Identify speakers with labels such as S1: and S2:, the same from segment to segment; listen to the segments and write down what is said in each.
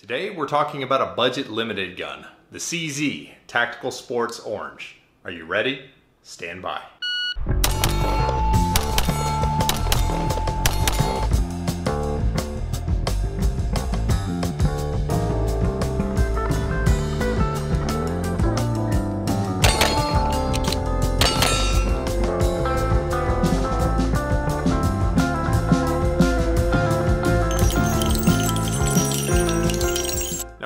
S1: Today we're talking about a budget limited gun, the CZ Tactical Sports Orange. Are you ready? Stand by.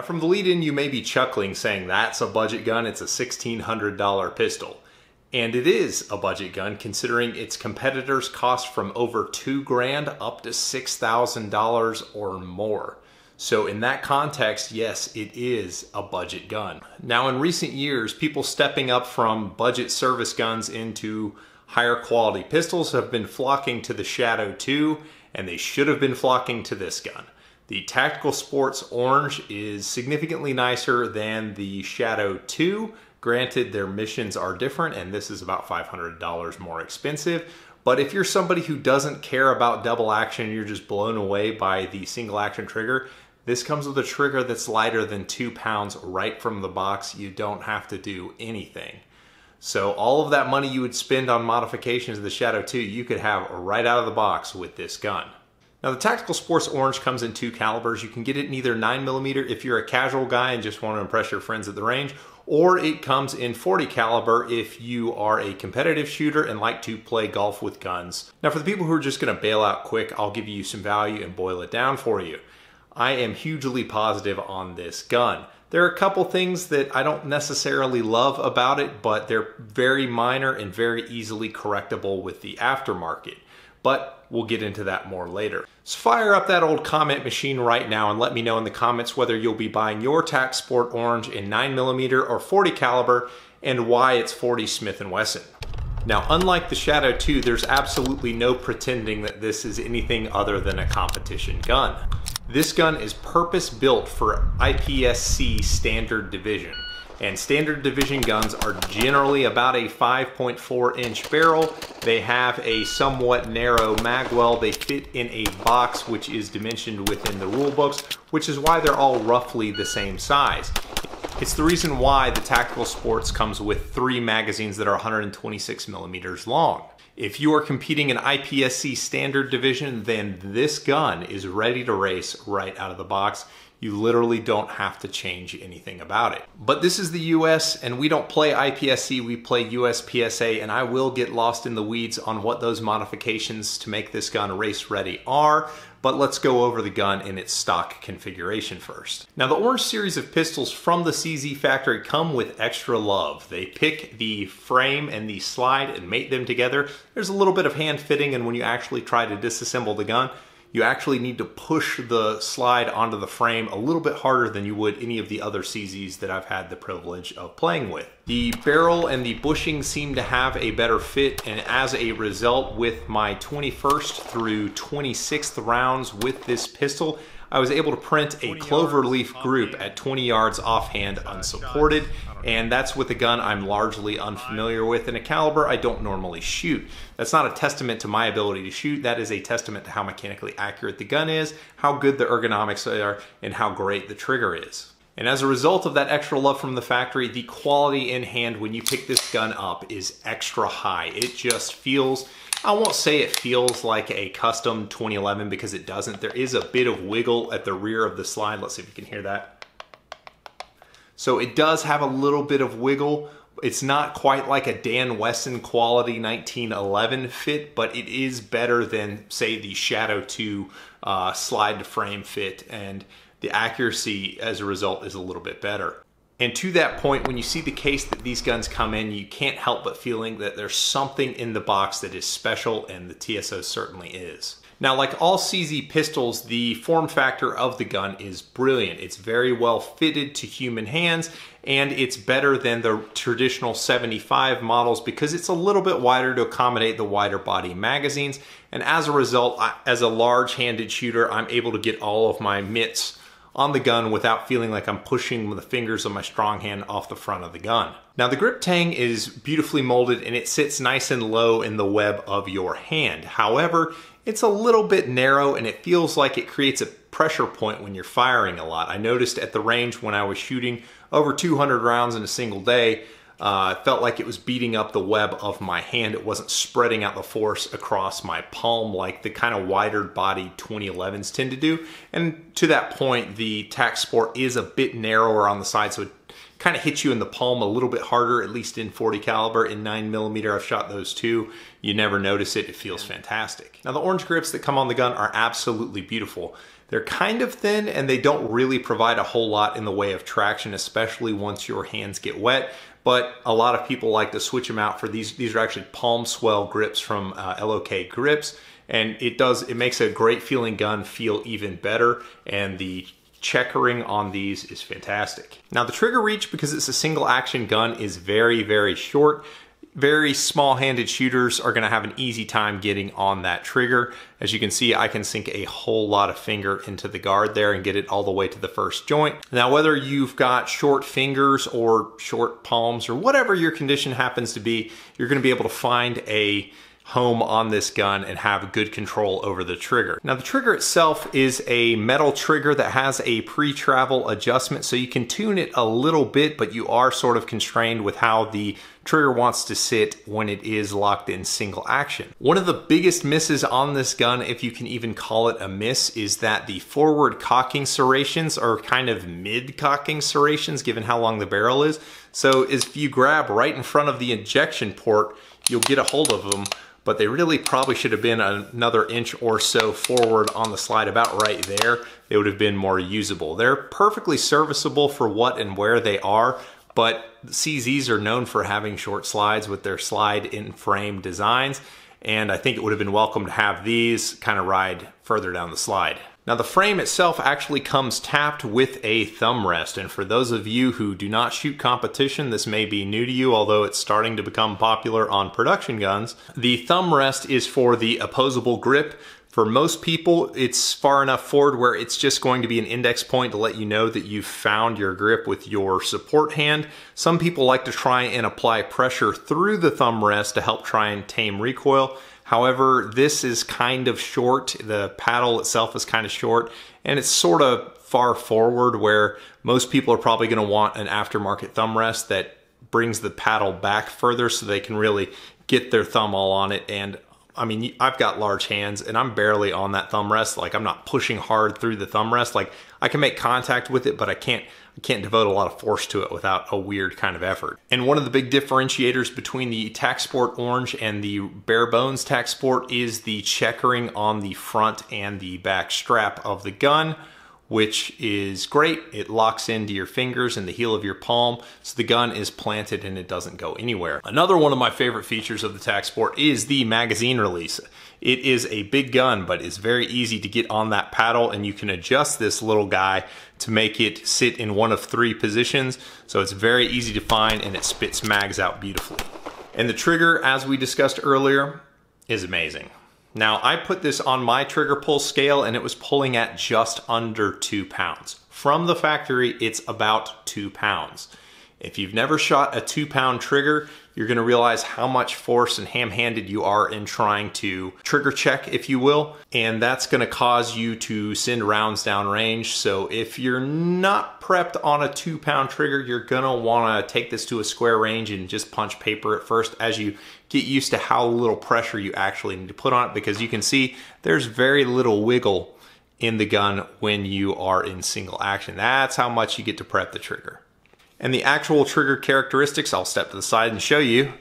S1: From the lead-in, you may be chuckling saying that's a budget gun, it's a $1,600 pistol. And it is a budget gun considering its competitors cost from over $2,000 up to $6,000 or more. So in that context, yes, it is a budget gun. Now in recent years, people stepping up from budget service guns into higher quality pistols have been flocking to the Shadow 2, and they should have been flocking to this gun. The Tactical Sports Orange is significantly nicer than the Shadow 2. Granted, their missions are different, and this is about $500 more expensive. But if you're somebody who doesn't care about double action, you're just blown away by the single action trigger, this comes with a trigger that's lighter than 2 pounds right from the box. You don't have to do anything. So all of that money you would spend on modifications of the Shadow 2, you could have right out of the box with this gun. Now the Tactical Sports Orange comes in 2 calibers. You can get it in either 9mm if you're a casual guy and just want to impress your friends at the range, or it comes in 40 caliber if you are a competitive shooter and like to play golf with guns. Now for the people who are just going to bail out quick, I'll give you some value and boil it down for you. I am hugely positive on this gun. There are a couple things that I don't necessarily love about it, but they're very minor and very easily correctable with the aftermarket. But we'll get into that more later. So fire up that old comment machine right now and let me know in the comments whether you'll be buying your Tac Sport Orange in 9mm or 40 caliber and why it's 40 Smith & Wesson. Now, unlike the Shadow 2, there's absolutely no pretending that this is anything other than a competition gun. This gun is purpose-built for IPSC Standard Division. And standard division guns are generally about a 5.4-inch barrel. They have a somewhat narrow mag well. They fit in a box which is dimensioned within the rule books, which is why they're all roughly the same size. It's the reason why the Tactical Sports comes with 3 magazines that are 126mm long. If you are competing in IPSC Standard Division, then this gun is ready to race right out of the box. You literally don't have to change anything about it. But this is the US and we don't play IPSC, we play USPSA, and I will get lost in the weeds on what those modifications to make this gun race ready are, but let's go over the gun in its stock configuration first. Now the Orange series of pistols from the CZ factory come with extra love. They pick the frame and the slide and mate them together. There's a little bit of hand fitting, and when you actually try to disassemble the gun, you actually need to push the slide onto the frame a little bit harder than you would any of the other CZs that I've had the privilege of playing with. The barrel and the bushing seem to have a better fit, and as a result, with my 21st through 26th rounds with this pistol, I was able to print a cloverleaf group at 20 yards offhand unsupported, and that's with a gun I'm largely unfamiliar with and a caliber I don't normally shoot. That's not a testament to my ability to shoot, that is a testament to how mechanically accurate the gun is, how good the ergonomics are, and how great the trigger is. And as a result of that extra love from the factory, the quality in hand when you pick this gun up is extra high. It just feels, I won't say it feels like a custom 2011 because it doesn't. There is a bit of wiggle at the rear of the slide. Let's see if you can hear that. So it does have a little bit of wiggle. It's not quite like a Dan Wesson quality 1911 fit, but it is better than, say, the Shadow 2 slide to frame fit, and the accuracy as a result is a little bit better. And to that point, when you see the case that these guns come in, you can't help but feeling that there's something in the box that is special, and the TSO certainly is. Now, like all CZ pistols, the form factor of the gun is brilliant. It's very well fitted to human hands, and it's better than the traditional 75 models because it's a little bit wider to accommodate the wider body magazines. And as a result, as a large-handed shooter, I'm able to get all of my mitts on the gun without feeling like I'm pushing the fingers of my strong hand off the front of the gun. Now the grip tang is beautifully molded and it sits nice and low in the web of your hand. However, it's a little bit narrow and it feels like it creates a pressure point when you're firing a lot. I noticed at the range when I was shooting over 200 rounds in a single day, it felt like it was beating up the web of my hand. It wasn't spreading out the force across my palm like the kind of wider body 2011s tend to do. And to that point, the Tac Sport is a bit narrower on the side, so it kind of hits you in the palm a little bit harder, at least in 40 caliber. In 9mm, I've shot those too. You never notice it. It feels fantastic. Now the orange grips that come on the gun are absolutely beautiful. They're kind of thin and they don't really provide a whole lot in the way of traction, especially once your hands get wet. But a lot of people like to switch them out for these. These are actually palm swell grips from LOK Grips. And it makes a great feeling gun feel even better. And the checkering on these is fantastic. Now the trigger reach, because it's a single action gun, is very, very short. Very small-handed shooters are going to have an easy time getting on that trigger. As you can see, I can sink a whole lot of finger into the guard there and get it all the way to the first joint. Now, whether you've got short fingers or short palms or whatever your condition happens to be, you're going to be able to find a home on this gun and have good control over the trigger. Now the trigger itself is a metal trigger that has a pre-travel adjustment, so you can tune it a little bit, but you are sort of constrained with how the trigger wants to sit when it is locked in single action. One of the biggest misses on this gun, if you can even call it a miss, is that the forward cocking serrations are kind of mid-cocking serrations given how long the barrel is. So if you grab right in front of the injection port, you'll get a hold of them, but they really probably should have been another inch or so forward on the slide, about right there. They would have been more usable. They're perfectly serviceable for what and where they are, but CZs are known for having short slides with their slide in frame designs, and I think it would have been welcome to have these kind of ride further down the slide. Now the frame itself actually comes tapped with a thumb rest, and for those of you who do not shoot competition, this may be new to you, although it's starting to become popular on production guns. The thumb rest is for the opposable grip. For most people, it's far enough forward where it's just going to be an index point to let you know that you've found your grip with your support hand. Some people like to try and apply pressure through the thumb rest to help try and tame recoil. However, this is kind of short. The paddle itself is kind of short, and it's sort of far forward where most people are probably going to want an aftermarket thumb rest that brings the paddle back further so they can really get their thumb all on it. And I mean, I've got large hands and I'm barely on that thumb rest. Like, I'm not pushing hard through the thumb rest. Like, I can make contact with it, but I can't devote a lot of force to it without a weird kind of effort. And one of the big differentiators between the Tac Sport Orange and the bare bones Tac Sport is the checkering on the front and the back strap of the gun, which is great. It locks into your fingers and the heel of your palm, so the gun is planted and it doesn't go anywhere. Another one of my favorite features of the Tac Sport is the magazine release. It is a big gun, but it's very easy to get on that paddle, and you can adjust this little guy to make it sit in one of 3 positions. So it's very easy to find and it spits mags out beautifully. And the trigger, as we discussed earlier, is amazing. Now, I put this on my trigger pull scale and it was pulling at just under 2 pounds. From the factory, it's about 2 pounds. If you've never shot a 2-pound trigger, you're gonna realize how much force and ham-handed you are in trying to trigger check, if you will, and that's gonna cause you to send rounds down range. So if you're not prepped on a 2-pound trigger, you're gonna wanna take this to a square range and just punch paper at first as you get used to how little pressure you actually need to put on it, because you can see there's very little wiggle in the gun when you are in single action. That's how much you get to prep the trigger. And the actual trigger characteristics, I'll step to the side and show you.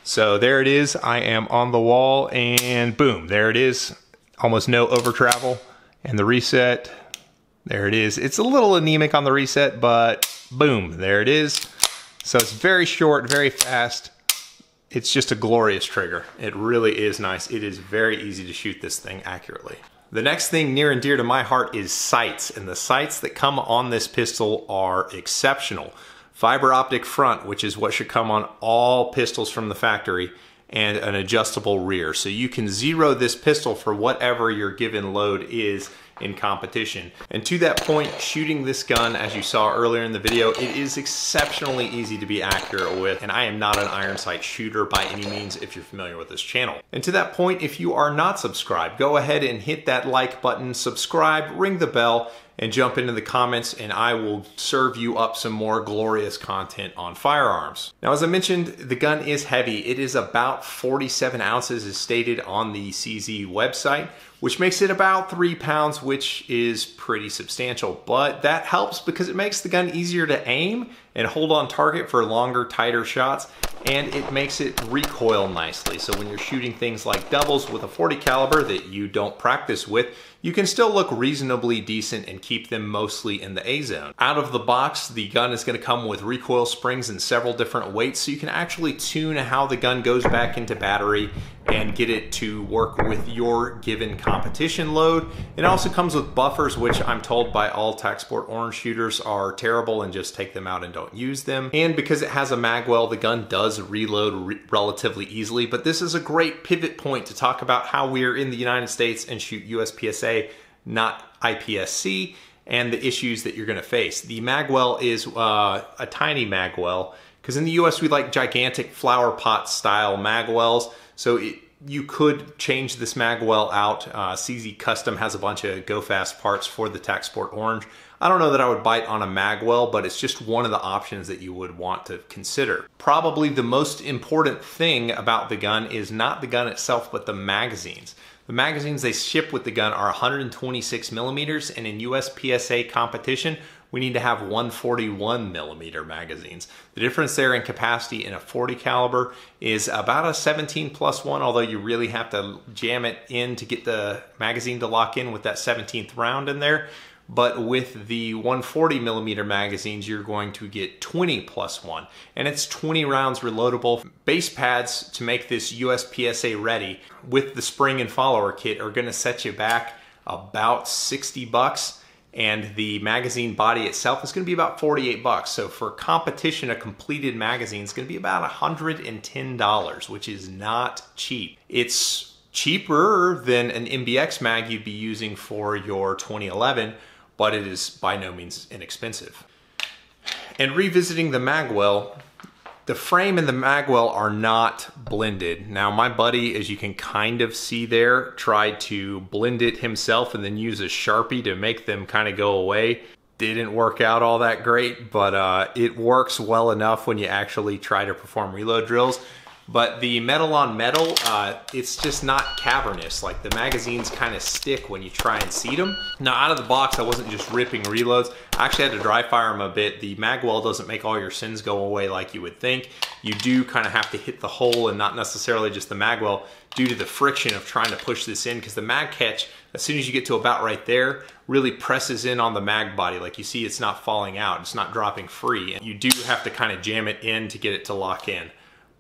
S1: So there it is. I am on the wall and boom, there it is. Almost no over travel. And the reset, there it is. It's a little anemic on the reset, but boom, there it is. So it's very short, very fast. It's just a glorious trigger. It really is nice. It is very easy to shoot this thing accurately. The next thing near and dear to my heart is sights, and the sights that come on this pistol are exceptional. Fiber optic front, which is what should come on all pistols from the factory, and an adjustable rear. So you can zero this pistol for whatever your given load is in competition. And to that point, shooting this gun, as you saw earlier in the video, it is exceptionally easy to be accurate with, and I am not an iron sight shooter by any means if you're familiar with this channel. And to that point, if you are not subscribed, go ahead and hit that like button, subscribe, ring the bell, and jump into the comments, and I will serve you up some more glorious content on firearms. Now, as I mentioned, the gun is heavy. It is about 47 ounces as stated on the CZ website, which makes it about 3 pounds, which is pretty substantial. But that helps because it makes the gun easier to aim and hold on target for longer, tighter shots, and it makes it recoil nicely. So when you're shooting things like doubles with a 40 caliber that you don't practice with, you can still look reasonably decent and keep them mostly in the A zone. Out of the box, the gun is going to come with recoil springs in several different weights, so you can actually tune how the gun goes back into battery and get it to work with your given competition load. It also comes with buffers, which I'm told by all Tac Sport Orange shooters are terrible and just take them out and don't use them. And because it has a magwell, the gun does reload relatively easily, but this is a great pivot point to talk about how we're in the United States and shoot USPSA, not IPSC, and the issues that you're going to face. The magwell is a tiny magwell, because in the US we like gigantic flower pot style magwells, so you could change this magwell out. CZ Custom has a bunch of go fast parts for the Tac Sport Orange. I don't know that I would bite on a magwell, but it's just one of the options that you would want to consider. Probably the most important thing about the gun is not the gun itself, but the magazines. The magazines they ship with the gun are 126 millimeters, and in USPSA competition, we need to have 141 millimeter magazines. The difference there in capacity in a 40 caliber is about a 17+1, although you really have to jam it in to get the magazine to lock in with that 17th round in there. But with the 140 millimeter magazines, you're going to get 20+1, and it's 20 rounds reloadable. Base pads to make this USPSA ready with the spring and follower kit are gonna set you back about 60 bucks. And the magazine body itself is going to be about 48 bucks. So for competition, a completed magazine is going to be about $110, which is not cheap. It's cheaper than an MBX mag you'd be using for your 2011, but it is by no means inexpensive. And revisiting the magwell, the frame and the magwell are not blended. Now my buddy, as you can kind of see there, tried to blend it himself and then use a Sharpie to make them kind of go away. Didn't work out all that great, but it works well enough when you actually try to perform reload drills. But the metal on metal, it's just not cavernous. Like the magazines kind of stick when you try and seat them. Now out of the box, I wasn't just ripping reloads. I actually had to dry fire them a bit. The magwell doesn't make all your sins go away like you would think. You do kind of have to hit the hole and not necessarily just the magwell due to the friction of trying to push this in, because the mag catch, as soon as you get to about right there, really presses in on the mag body. Like you see, it's not falling out, it's not dropping free. And you do have to kind of jam it in to get it to lock in.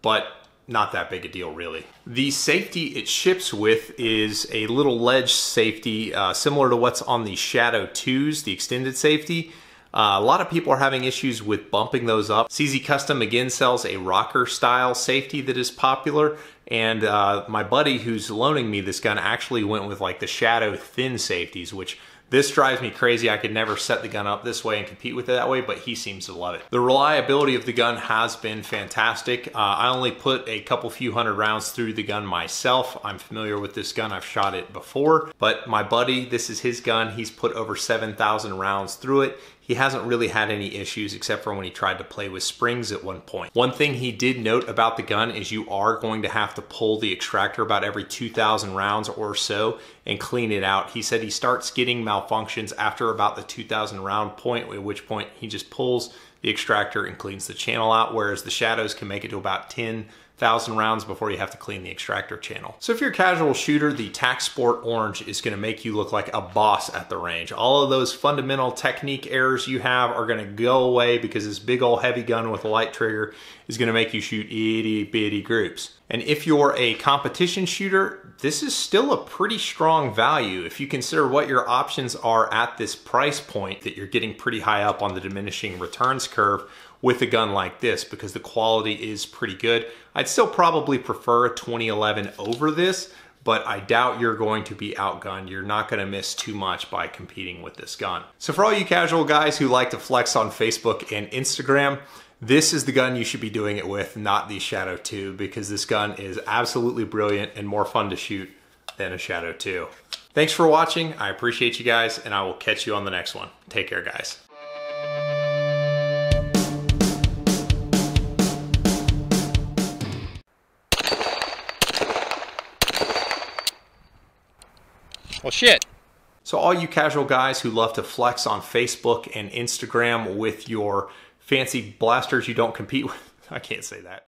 S1: But not that big a deal, really. The safety it ships with is a little ledge safety, similar to what's on the Shadow 2s, the extended safety. A lot of people are having issues with bumping those up. CZ Custom again sells a rocker style safety that is popular, and my buddy who's loaning me this gun actually went with like the Shadow thin safeties, which this drives me crazy. I could never set the gun up this way and compete with it that way, but he seems to love it. The reliability of the gun has been fantastic. I only put a few hundred rounds through the gun myself. I'm familiar with this gun, I've shot it before, but my buddy, this is his gun. He's put over 7,000 rounds through it. He hasn't really had any issues except for when he tried to play with springs at one point. One thing he did note about the gun is you are going to have to pull the extractor about every 2,000 rounds or so and clean it out. He said he starts getting malfunctions after about the 2,000 round point, at which point he just pulls the extractor and cleans the channel out, whereas the Shadows can make it to about 10,000 rounds before you have to clean the extractor channel. So if you're a casual shooter, the Tac Sport Orange is going to make you look like a boss at the range. All of those fundamental technique errors you have are going to go away because this big old heavy gun with a light trigger is going to make you shoot itty bitty groups. And if you're a competition shooter, this is still a pretty strong value if you consider what your options are at this price point, that you're getting pretty high up on the diminishing returns curve with a gun like this, because the quality is pretty good. I'd still probably prefer a 2011 over this, but I doubt you're going to be outgunned. You're not going to miss too much by competing with this gun. So for all you casual guys who like to flex on Facebook and Instagram, this is the gun you should be doing it with, not the Shadow 2, because this gun is absolutely brilliant and more fun to shoot than a Shadow 2. Thanks for watching. I appreciate you guys, and I will catch you on the next one. Take care, guys.
S2: Well, shit.
S1: So all you casual guys who love to flex on Facebook and Instagram with your fancy blasters you don't compete with, I can't say that.